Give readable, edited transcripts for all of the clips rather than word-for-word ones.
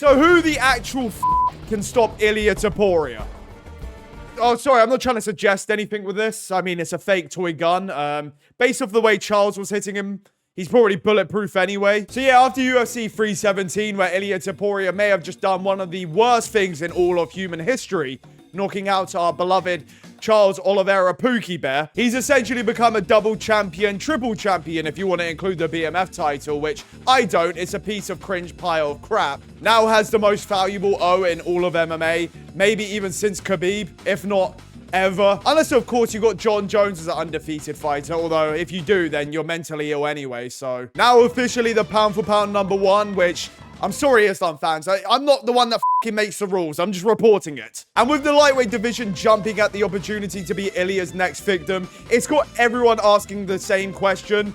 So who the actual can stop Ilia Topuria? Oh, sorry, I'm not trying to suggest anything with this. I mean, it's a fake toy gun. Based off the way Charles was hitting him, he's probably bulletproof anyway. So yeah, after UFC 317, where Ilia Topuria may have just done one of the worst things in all of human history, knocking out our beloved Charles Oliveira Pookie Bear, he's essentially become a double champion, triple champion if you want to include the BMF title, which I don't. It's a piece of cringe pile of crap. Now has the most valuable O in all of MMA, maybe even since Khabib, if not ever. Unless, of course, you got John Jones as an undefeated fighter, although if you do, then you're mentally ill anyway. So now officially the pound for pound number one, which I'm sorry, Islam fans. I'm not the one that makes the rules. I'm just reporting it. And with the lightweight division jumping at the opportunity to be Ilia's next victim, it's got everyone asking the same question.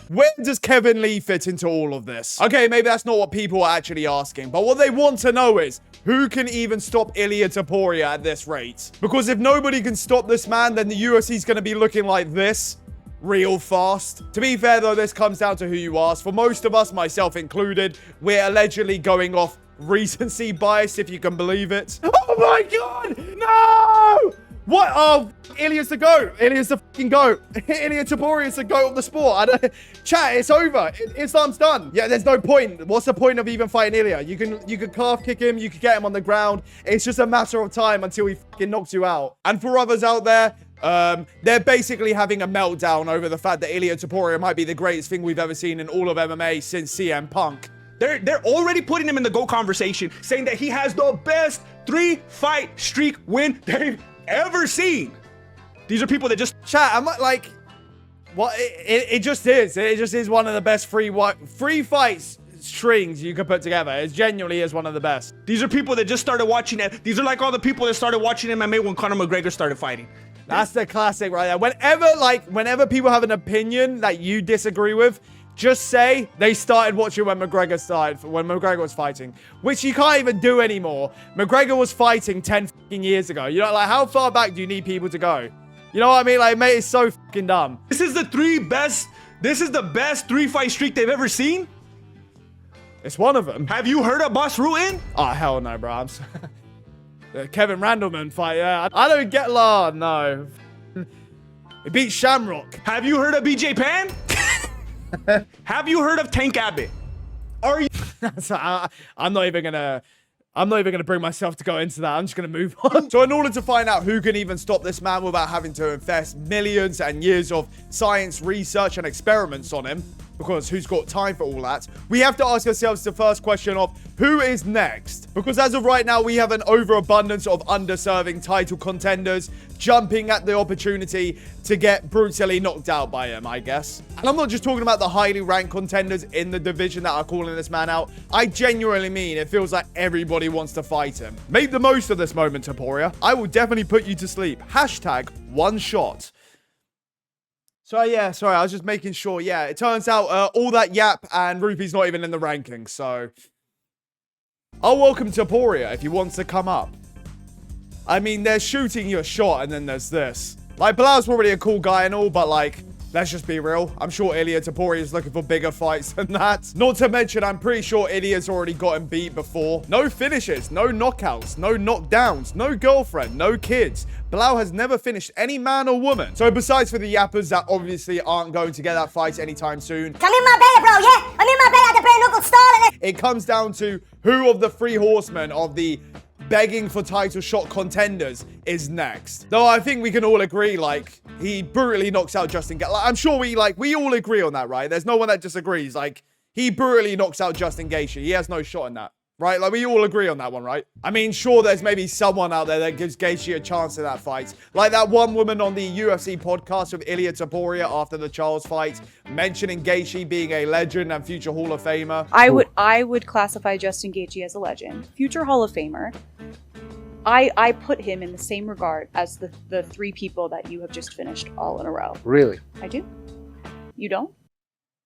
Where does Kevin Lee fit into all of this? Okay, maybe that's not what people are actually asking, but what they want to know is, who can even stop Ilia Topuria at this rate? Because if nobody can stop this man, then the UFC is going to be looking like this real fast. To be fair, though, this comes down to who you ask. For most of us, myself included, we're allegedly going off recency bias, if you can believe it. Oh my god! No! What? Oh, Ilia's the GOAT. Ilia's the fucking GOAT. Ilia Topuria is the GOAT of the sport. Chat, it's over. Islam's done. Yeah, there's no point. What's the point of even fighting Ilia? You can calf kick him. You can get him on the ground. It's just a matter of time until he fucking knocks you out. And for others out there, they're basically having a meltdown over the fact that Ilia Topuria might be the greatest thing we've ever seen in all of MMA since CM Punk. They're already putting him in the GOAT conversation, saying that he has the best 3-fight streak win they've ever seen. These are people that just... Chat, I'm like... What? It just is. It just is one of the best free fights strings you could put together. It genuinely is one of the best. These are people that just started watching it. These are like all the people that started watching MMA when Conor McGregor started fighting. That's the classic right there. Whenever people have an opinion that you disagree with, just say they started watching when McGregor was fighting, which you can't even do anymore. McGregor was fighting 10 fucking years ago. You know, like, how far back do you need people to go? You know what I mean? Like, mate, it's so fucking dumb. This is the best 3-fight streak they've ever seen. It's one of them. Have you heard of Boss Rutan? Oh, hell no, bro. I'm sorry. The Kevin Randleman fight, yeah. I don't get law, no. He beat Shamrock. Have you heard of BJ Penn? Have you heard of Tank Abbott? Are you? I'm not even gonna bring myself to go into that. I'm just gonna move on. So in order to find out who can even stop this man without having to invest millions and years of science, research, and experiments on him, because who's got time for all that, we have to ask ourselves the first question of who is next? Because as of right now, we have an overabundance of underserving title contenders jumping at the opportunity to get brutally knocked out by him, I guess. And I'm not just talking about the highly ranked contenders in the division that are calling this man out. I genuinely mean it feels like everybody wants to fight him. Make the most of this moment, Topuria. I will definitely put you to sleep. Hashtag one shot. So yeah, sorry, I was just making sure. Yeah, it turns out all that yap and Rupee's not even in the rankings, so I'll welcome Topuria if he wants to come up. I mean, they're shooting you a shot and then there's this. Like, Bilal's probably a cool guy and all, but like, let's just be real. I'm sure Ilia Topuria is looking for bigger fights than that. Not to mention, I'm pretty sure Ilia's already gotten beat before. No finishes, no knockouts, no knockdowns, no girlfriend, no kids. Bilal has never finished any man or woman. So besides for the yappers that obviously aren't going to get that fight anytime soon. I'm in my bed, bro, yeah? I'm in my bed at the bare knuckle stalling it. It comes down to who of the three horsemen of the begging for title shot contenders is next. Though I think we can all agree, like, he brutally knocks out Justin Gaethje. Like, I'm sure we all agree on that, right? There's no one that disagrees. Like, he brutally knocks out Justin Gaethje. He has no shot in that, right? Like, we all agree on that one, right? I mean, sure, there's maybe someone out there that gives Gaethje a chance in that fight. Like that one woman on the UFC podcast with Ilia Topuria after the Charles fight, mentioning Gaethje being a legend and future Hall of Famer. I would classify Justin Gaethje as a legend, future Hall of Famer. I put him in the same regard as the three people that you have just finished all in a row. Really? I do. You don't?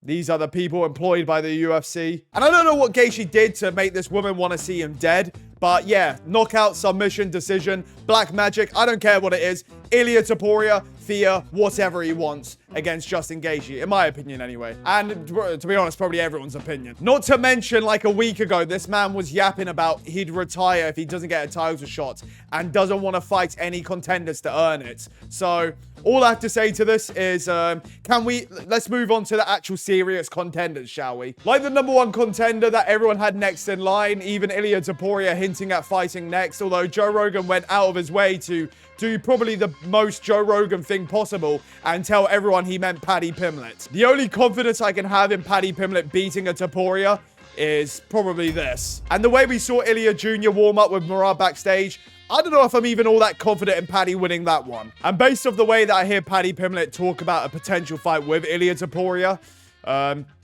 These are the people employed by the UFC. And I don't know what Gaethje did to make this woman want to see him dead. But yeah, knockout, submission, decision, black magic, I don't care what it is. Ilia Topuria fear whatever he wants against Justin Gaethje, in my opinion anyway. And to be honest, probably everyone's opinion. Not to mention, like a week ago, this man was yapping about he'd retire if he doesn't get a title shot and doesn't want to fight any contenders to earn it. So all I have to say to this is, let's move on to the actual serious contenders, shall we? Like the #1 contender that everyone had next in line, even Ilia Topuria hinting at fighting next, although Joe Rogan went out of his way to do probably the most Joe Rogan thing possible and tell everyone he meant Paddy Pimblett. The only confidence I can have in Paddy Pimblett beating a Topuria is probably this. And the way we saw Ilia Jr. warm up with Murad backstage, I don't know if I'm even all that confident in Paddy winning that one. And based off the way that I hear Paddy Pimblett talk about a potential fight with Ilia Topuria,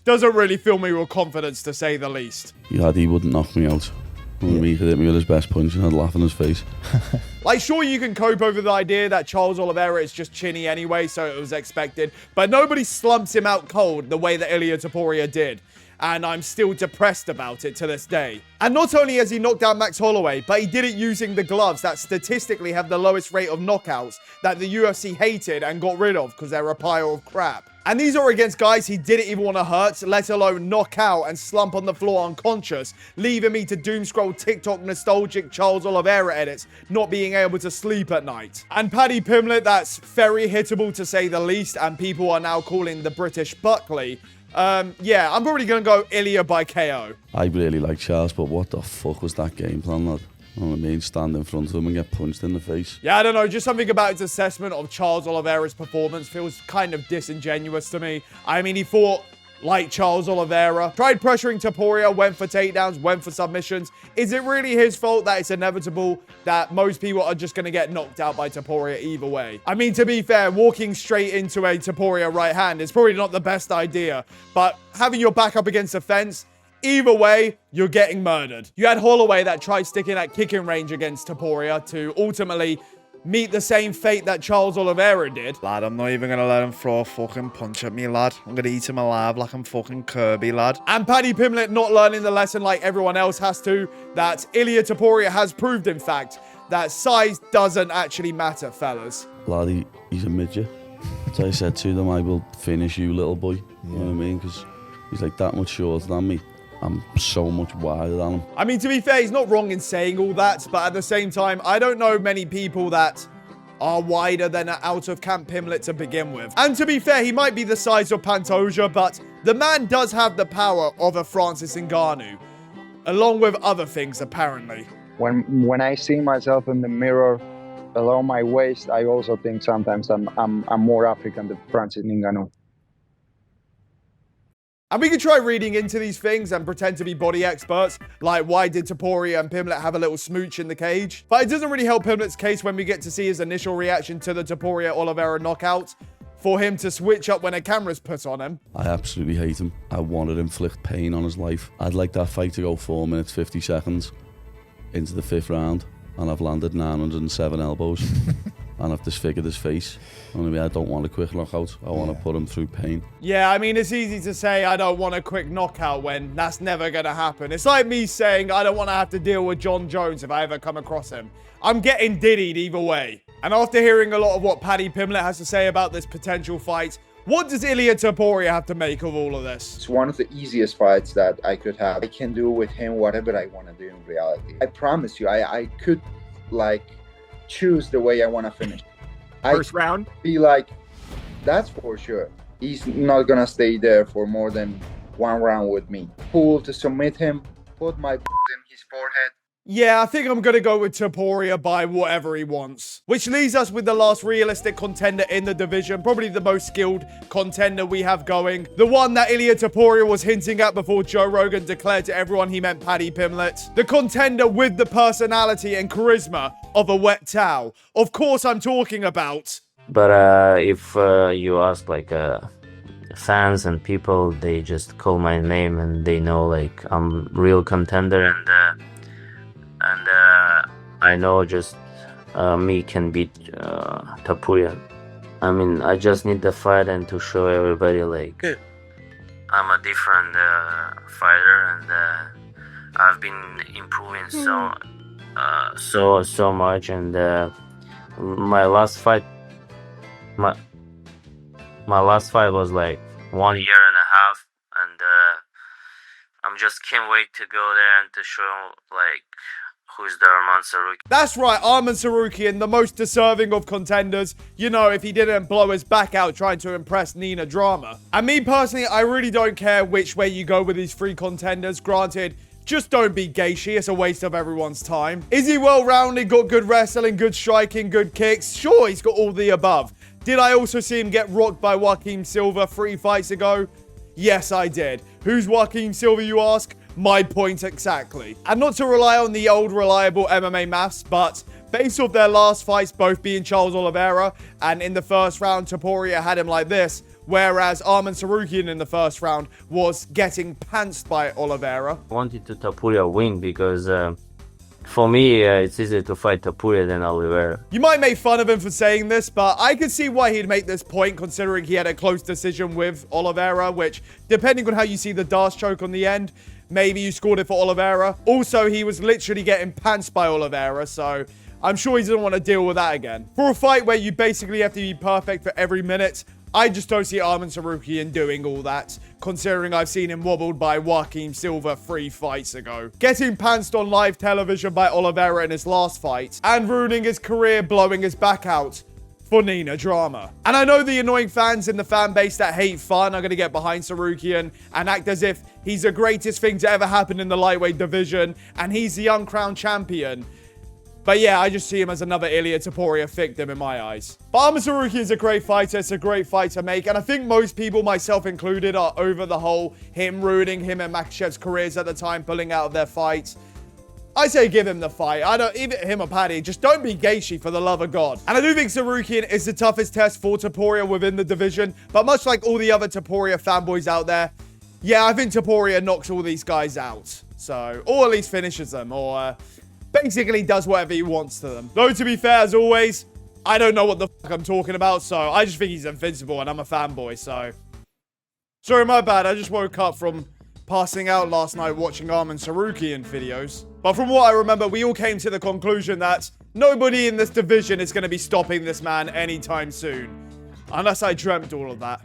doesn't really fill me with confidence, to say the least. Yeah, he wouldn't knock me out. He could hit me with his best punch and I'd laugh in his face. Like, sure, you can cope over the idea that Charles Oliveira is just chinny anyway, so it was expected. But nobody slumps him out cold the way that Ilia Topuria did. And I'm still depressed about it to this day. And not only has he knocked out Max Holloway, but he did it using the gloves that statistically have the lowest rate of knockouts that the UFC hated and got rid of because they're a pile of crap. And these are against guys he didn't even want to hurt, let alone knock out and slump on the floor unconscious, leaving me to doomscroll TikTok nostalgic Charles Oliveira edits, not being able to sleep at night. And Paddy Pimblett, that's very hittable to say the least, and people are now calling the British Buckley. Yeah, I'm probably going to go Ilia by KO. I really like Charles, but what the fuck was that game plan, lad? You know what I mean? Stand in front of him and get punched in the face. Yeah, I don't know. Just something about his assessment of Charles Oliveira's performance feels kind of disingenuous to me. I mean, he fought like Charles Oliveira. Tried pressuring Topuria, went for takedowns, went for submissions. Is it really his fault that it's inevitable that most people are just going to get knocked out by Topuria either way? I mean, to be fair, walking straight into a Topuria right hand is probably not the best idea, but having your back up against the fence, either way, you're getting murdered. You had Holloway that tried sticking at kicking range against Topuria to ultimately meet the same fate that Charles Oliveira did. Lad, I'm not even gonna let him throw a fucking punch at me, lad. I'm gonna eat him alive like I'm fucking Kirby, lad. And Paddy Pimblett not learning the lesson like everyone else has to, that Ilia Topuria has proved, in fact, that size doesn't actually matter, fellas. Lad, he's a midget. As I said to them, I will finish you, little boy. You know what I mean? Because he's like that much shorter than me. I'm so much wider than him. I mean, to be fair, he's not wrong in saying all that, but at the same time, I don't know many people that are wider than an out-of-camp Pimblett to begin with. And to be fair, he might be the size of Pantoja, but the man does have the power of a Francis Ngannou, along with other things, apparently. When I see myself in the mirror below my waist, I also think sometimes I'm more African than Francis Ngannou. And we could try reading into these things and pretend to be body experts, like why did Topuria and Pimblett have a little smooch in the cage? But it doesn't really help Pimblett's case when we get to see his initial reaction to the Topuria-Oliveira knockout, for him to switch up when a camera's put on him. I absolutely hate him. I want to inflict pain on his life. I'd like that fight to go 4 minutes, 50 seconds into the 5th round, and I've landed 907 elbows. And I've disfigured his face. I mean, I don't want a quick knockout. I want to put him through pain. Yeah, I mean, it's easy to say I don't want a quick knockout when that's never going to happen. It's like me saying I don't want to have to deal with John Jones if I ever come across him. I'm getting diddied either way. And after hearing a lot of what Paddy Pimblett has to say about this potential fight, what does Ilia Topuria have to make of all of this? It's one of the easiest fights that I could have. I can do with him whatever I want to do in reality. I promise you, I could, like, choose the way I want to finish. First round? Be like, that's for sure. He's not going to stay there for more than 1 round with me. Pull to submit him, put my in his forehead. Yeah, I think I'm going to go with Topuria by whatever he wants. Which leaves us with the last realistic contender in the division. Probably the most skilled contender we have going. The one that Ilia Topuria was hinting at before Joe Rogan declared to everyone he meant Paddy Pimblett. The contender with the personality and charisma of a wet towel. Of course I'm talking about... But if you ask like fans and people, they just call my name and they know like I'm real contender and I know just me can beat Topuria. I mean, I just need the fight and to show everybody like I'm a different fighter and I've been improving so much. And my last fight my last fight was like 1 year and a half, and I'm just can't wait to go there and to show like who's the Arman Tsarukyan. That's right, Arman Tsarukyan, the most deserving of contenders. You know, if he didn't blow his back out trying to impress Nina Drama. And me personally, I really don't care which way you go with these 3 contenders. Granted, just don't be Gaethje. It's a waste of everyone's time. Is he well-rounded, got good wrestling, good striking, good kicks? Sure, he's got all the above. Did I also see him get rocked by Joaquin Silva 3 fights ago? Yes, I did. Who's Joaquin Silva, you ask? My point exactly. And not to rely on the old reliable MMA maths, but based off their last fights both being Charles Oliveira, and in the first round, Topuria had him like this, whereas Arman Tsarukyan in the first round was getting pantsed by Oliveira. I wanted to Topuria win because for me, it's easier to fight Topuria than Oliveira. You might make fun of him for saying this, but I could see why he'd make this point considering he had a close decision with Oliveira, which, depending on how you see the Darce choke on the end, maybe you scored it for Oliveira. Also, he was literally getting pantsed by Oliveira, so I'm sure he doesn't want to deal with that again. For a fight where you basically have to be perfect for every minute, I just don't see Arman Tsarukyan doing all that, considering I've seen him wobbled by Joaquin Silva 3 fights ago. Getting pantsed on live television by Oliveira in his last fight, and ruining his career blowing his back out for Nina Drama. And I know the annoying fans in the fan base that hate fun are going to get behind Tsarukyan and act as if he's the greatest thing to ever happen in the lightweight division, and he's the uncrowned champion. But yeah, I just see him as another Ilia Topuria victim in my eyes. But Arman Tsarukyan is a great fighter. It's a great fight to make. And I think most people, myself included, are over the whole him ruining him and Makhachev's careers at the time, pulling out of their fights. I say give him the fight. I don't, even him or Paddy, just don't be Gaethje for the love of God. And I do think Tsarukyan is the toughest test for Topuria within the division. But much like all the other Topuria fanboys out there, yeah, I think Topuria knocks all these guys out. So, or at least finishes them, or basically does whatever he wants to them. Though, to be fair, as always, I don't know what the fuck I'm talking about, so I just think he's invincible, and I'm a fanboy, so. Sorry, my bad. I just woke up from passing out last night watching Arman Tsarukyan videos. But from what I remember, we all came to the conclusion that nobody in this division is going to be stopping this man anytime soon. Unless I dreamt all of that.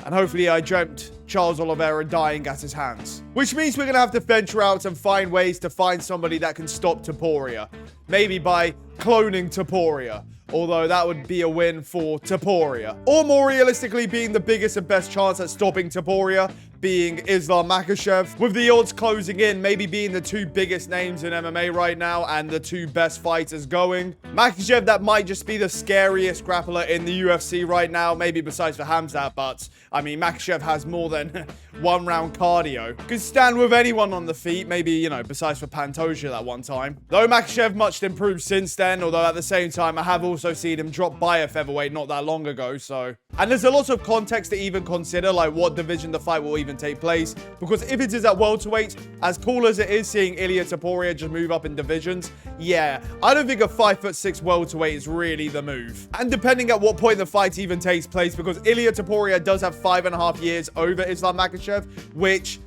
And hopefully I dreamt Charles Oliveira dying at his hands. Which means we're going to have to venture out and find ways to find somebody that can stop Topuria. Maybe by cloning Topuria. Although that would be a win for Topuria. Or more realistically, being the biggest and best chance at stopping Topuria being Islam Makhachev. With the odds closing in, maybe being the 2 biggest names in MMA right now and the 2 best fighters going. Makhachev, that might just be the scariest grappler in the UFC right now, maybe besides for Hamzat, but I mean, Makhachev has more than 1 round cardio. Could stand with anyone on the feet, maybe, you know, besides for Pantoja that one time. Though Makhachev much improved since then, although at the same time, I have also seen him drop by a featherweight not that long ago, so. And there's a lot of context to even consider, like what division the fight will even take place, because if it is at welterweight, as cool as it is seeing Ilia Topuria just move up in divisions, yeah, I don't think a 5'6" welterweight is really the move. And depending at what point the fight even takes place, because Ilia Topuria does have 5.5 years over Islam Makhachev, which,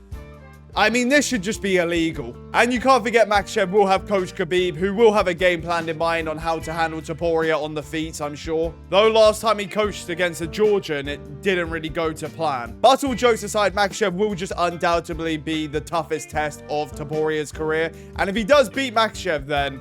I mean, this should just be illegal. And you can't forget Makhachev will have Coach Khabib, who will have a game plan in mind on how to handle Topuria on the feet, I'm sure. Though last time he coached against a Georgian, it didn't really go to plan. But all jokes aside, Makhachev will just undoubtedly be the toughest test of Topuria's career. And if he does beat Makhachev, then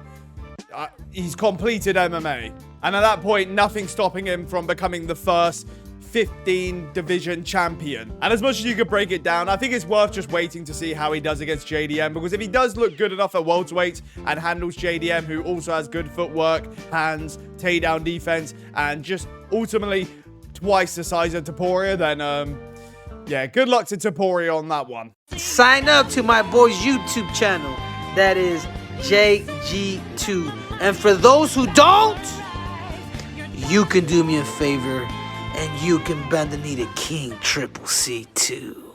he's completed MMA. And at that point, nothing's stopping him from becoming the first 15 division champion. And as much as you could break it down, I think it's worth just waiting to see how he does against JDM, because if he does look good enough at welterweight and handles JDM, who also has good footwork, hands, takedown defense, and just ultimately twice the size of Topuria, then yeah, good luck to Topuria on that one. Sign up to my boy's YouTube channel, that is JG2. And for those who don't, you can do me a favor and you can bend the knee to King Triple C too.